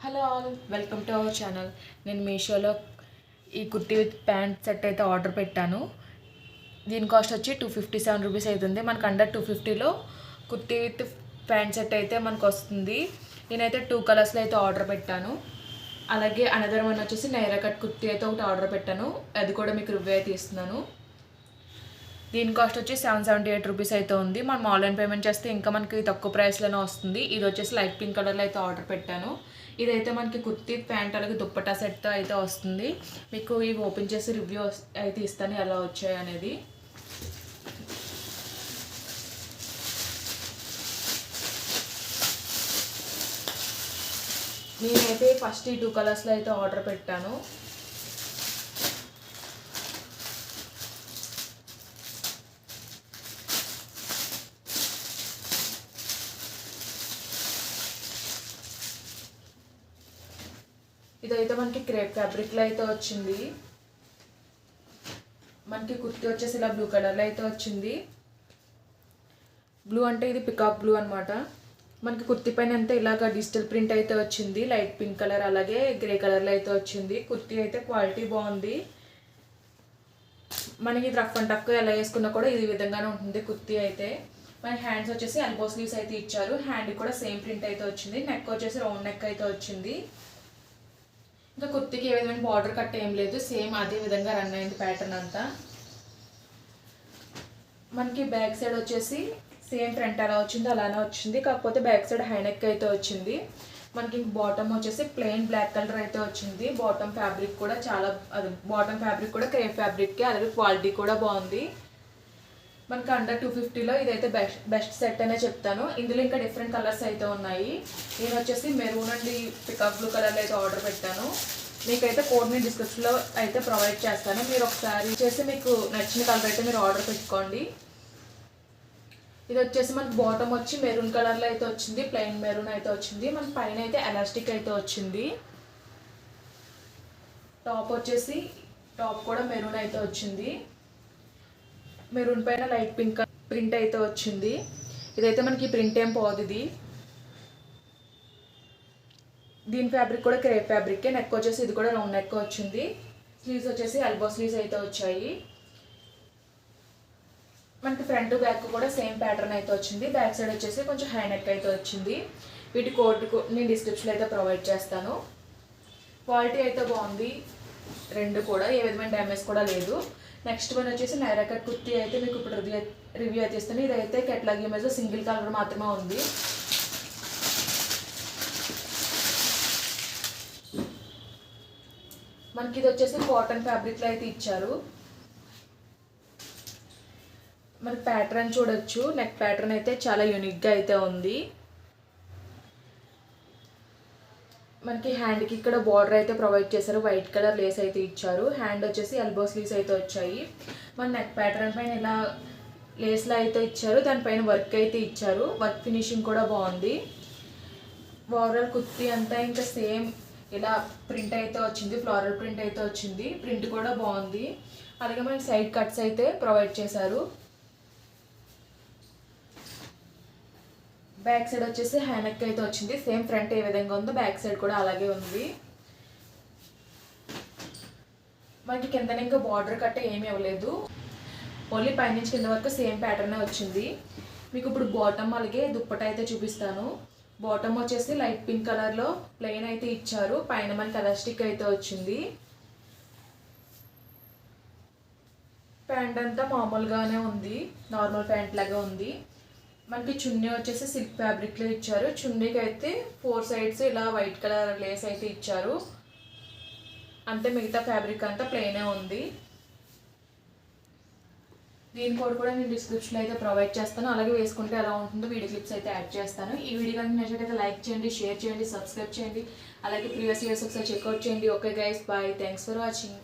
Hello all, welcome to our channel. నేను మీషోలో ఈ కుర్తీ విత్ ప్యాంట్ సెట్ అయితే ఆర్డర్ పెట్టాను. దీని కాస్ట్ వచ్చి 257 రూపీస్ అవుతుంది. మనకు అండర్ 250లో కుర్తీ విత్ ప్యాంట్ సెట్ అయితే మనకు వస్తుంది. నేనైతే 2 కలర్స్లో అయితే ఆర్డర్ పెట్టాను. అలాగే అనదర్ వన్ వచ్చేసి నైరా కట్ కుర్తీ అయితే ఒకటి ఆర్డర్ పెట్టాను. అది కూడా మీకు రివ్యూ అయితే ఇస్తున్నాను. దీని కాస్ట్ వచ్చి 778 రూపీస్ అయితే ఉంది. మనం ఆన్లైన్ పేమెంట్ చేస్తే ఇంకా మనకి తక్కువ ప్రైస్లోనే వస్తుంది. ఇది వచ్చేసి లైట్ పింక్ కలర్లో అయితే ఆర్డర్ పెట్టాను. ఇదైతే మనకి కుర్తీ ప్యాంట్ అలాగే దుప్పట్టా సెట్తో అయితే వస్తుంది. మీకు ఇవి ఓపెన్ చేసి రివ్యూ అయితే ఇస్తాను ఎలా వచ్చాయి అనేది. నేనైతే ఫస్ట్ ఈ 2 కలర్స్లో అయితే ఆర్డర్ పెట్టాను. ఇదైతే మనకి క్రేప్ ఫ్యాబ్రిక్లో అయితే వచ్చింది. మనకి కుర్తీ వచ్చేసి ఇలా బ్లూ కలర్లో అయితే వచ్చింది. బ్లూ అంటే ఇది పికాక్ బ్లూ అనమాట. మనకి కుర్తీ పైన అంతా ఇలాగ డిజిటల్ ప్రింట్ అయితే వచ్చింది. లైట్ పింక్ కలర్ అలాగే గ్రే కలర్లో అయితే వచ్చింది. కుర్తీ అయితే క్వాలిటీ బాగుంది. మనకి ఇది రఫ్ అండ్ టఫ్ ఎలా వేసుకున్నా కూడా ఇది విధంగానే ఉంటుంది కుర్తీ అయితే. మన హ్యాండ్స్ వచ్చేసి ఎల్బో స్లీవ్స్ అయితే ఇచ్చారు. హ్యాండ్ కూడా సేమ్ ప్రింట్ అయితే వచ్చింది. నెక్ వచ్చేసి రౌండ్ నెక్ అయితే వచ్చింది. ఇంకా కుర్తీకి ఏ విధమైన బార్డర్ కట్ ఏం లేదు, సేమ్ అదే విధంగా రన్ అయింది ప్యాటర్న్ అంతా. మనకి బ్యాక్ సైడ్ వచ్చేసి సేమ్ ఫ్రంట్ ఎలా వచ్చిందో అలానే వచ్చింది, కాకపోతే బ్యాక్ సైడ్ హై నెక్ అయితే వచ్చింది. మనకి బాటమ్ వచ్చేసి ప్లెయిన్ బ్లాక్ కలర్ అయితే వచ్చింది. బాటమ్ ఫ్యాబ్రిక్ కూడా బాటమ్ ఫ్యాబ్రిక్ కూడా క్రేప్ ఫ్యాబ్రిక్కే, అలాగే క్వాలిటీ కూడా బాగుంది. మనకి అండర్ 250లో ఇదైతే బెస్ట్ సెట్ అనే చెప్తాను. ఇందులో ఇంకా డిఫరెంట్ కలర్స్ అయితే ఉన్నాయి. నేను వచ్చేసి మెరూన్ అండ్ పికాక్ బ్లూ కలర్లో అయితే ఆర్డర్ పెట్టాను. మీకైతే కోడ్ నేను డిస్క్రిప్షన్లో అయితే ప్రొవైడ్ చేస్తాను. మీరు ఒకసారి చేసి మీకు నచ్చిన కలర్ అయితే మీరు ఆర్డర్ పెట్టుకోండి. ఇది వచ్చేసి మనకి బాటమ్ వచ్చి మెరూన్ కలర్లో అయితే వచ్చింది, ప్లెయిన్ మెరూన్ అయితే వచ్చింది. మన పైన అయితే ఎలాస్టిక్ అయితే వచ్చింది. టాప్ కూడా మెరూన్ అయితే వచ్చింది. మెరూన్ పైన లైట్ పింక్ ప్రింట్ అయితే వచ్చింది. ఇదైతే మనకి ప్రింట్ ఏం పోదు. దీని ఫ్యాబ్రిక్ కూడా క్రేప్ ఫ్యాబ్రిక్. నెక్ వచ్చేసి ఇది కూడా రౌండ్ నెక్ వచ్చింది. స్లీవ్స్ వచ్చేసి ఎల్బో స్లీవ్స్ అయితే వచ్చాయి. మనకి ఫ్రంట్ బ్యాక్ కూడా సేమ్ ప్యాటర్న్ అయితే వచ్చింది. బ్యాక్ సైడ్ వచ్చేసి కొంచెం హై నెక్ అయితే వచ్చింది. వీటి కోడ్ నేను డిస్క్రిప్షన్లో అయితే ప్రొవైడ్ చేస్తాను. క్వాలిటీ అయితే బాగుంది. రెండు కూడా ఏ విధమైన డ్యామేజ్ కూడా లేదు. నెక్స్ట్ వన్ వచ్చేసి నైరా కట్ కుర్తీ అయితే మీకు ఇప్పుడు రివ్యూ అయితే ఇస్తాను. ఇదైతే కెట్లాగ్ ఇమేజ్ సింగిల్ కలర్ మాత్రమే ఉంది. మనకి ఇది వచ్చేసి కాటన్ ఫ్యాబ్రిక్లో అయితే ఇచ్చారు. మనకి ప్యాటర్న్ చూడొచ్చు. నెక్ ప్యాటర్న్ అయితే చాలా యూనిక్గా అయితే ఉంది. మనకి హ్యాండ్కి ఇక్కడ బార్డర్ అయితే ప్రొవైడ్ చేశారు. వైట్ కలర్ లేస్ అయితే ఇచ్చారు. హ్యాండ్ వచ్చేసి ఎల్బో స్లీవ్స్ అయితే వచ్చాయి. మన నెక్ ప్యాటర్న్ పైన ఇలా లేస్లా అయితే ఇచ్చారు. దానిపైన వర్క్ అయితే ఇచ్చారు. వర్క్ ఫినిషింగ్ కూడా బాగుంది. ఓవరాల్ కుర్తీ అంతా ఇంకా సేమ్ ఇలా ప్రింట్ అయితే వచ్చింది. ఫ్లోరల్ ప్రింట్ అయితే వచ్చింది. ప్రింట్ కూడా బాగుంది. అలాగే మనకి సైడ్ కట్స్ అయితే ప్రొవైడ్ చేశారు. బ్యాక్ సైడ్ వచ్చేసి హై నెక్ అయితే వచ్చింది. సేమ్ ఫ్రంట్ ఏ విధంగా ఉందో బ్యాక్ సైడ్ కూడా అలాగే ఉంది. మనకి కింద ఇంకా బార్డర్ కట్ట ఏమీ ఇవ్వలేదు. ఓన్లీ పైనుంచి కింద వరకు సేమ్ ప్యాటర్నే వచ్చింది. మీకు ఇప్పుడు బాటమ్ అలాగే దుప్పట అయితే చూపిస్తాను. బాటమ్ వచ్చేసి లైట్ పింక్ కలర్లో ప్లెయిన్ అయితే ఇచ్చారు. పైన మనకి ఎలాస్టిక్ అయితే వచ్చింది. ప్యాంట్ అంతా మామూలుగానే ఉంది, నార్మల్ ప్యాంట్ లాగా ఉంది. మనకి చున్నీ వచ్చేసి సిల్క్ ఫ్యాబ్రిక్లో ఇచ్చారు. చున్నీకి అయితే 4 సైడ్స్ ఇలా వైట్ కలర్ లేస్ అయితే ఇచ్చారు. అంతే, మిగతా ఫ్యాబ్రిక్ అంతా ప్లెయినే ఉంది. దీని కోడ్ కూడా నేను డిస్క్రిప్షన్లో అయితే ప్రొవైడ్ చేస్తాను. అలాగే వేసుకుంటే ఎలా ఉంటుందో వీడియో క్లిప్స్ అయితే యాడ్ చేస్తాను. ఈ వీడియో కనుక నచ్చినట్లయితే లైక్ చేయండి, షేర్ చేయండి, సబ్స్క్రైబ్ చేయండి. అలాగే ప్రీవియస్ వీడియోస్ ఒకసారి చెక్అవుట్ చేయండి. Okay guys, bye, thanks for watching.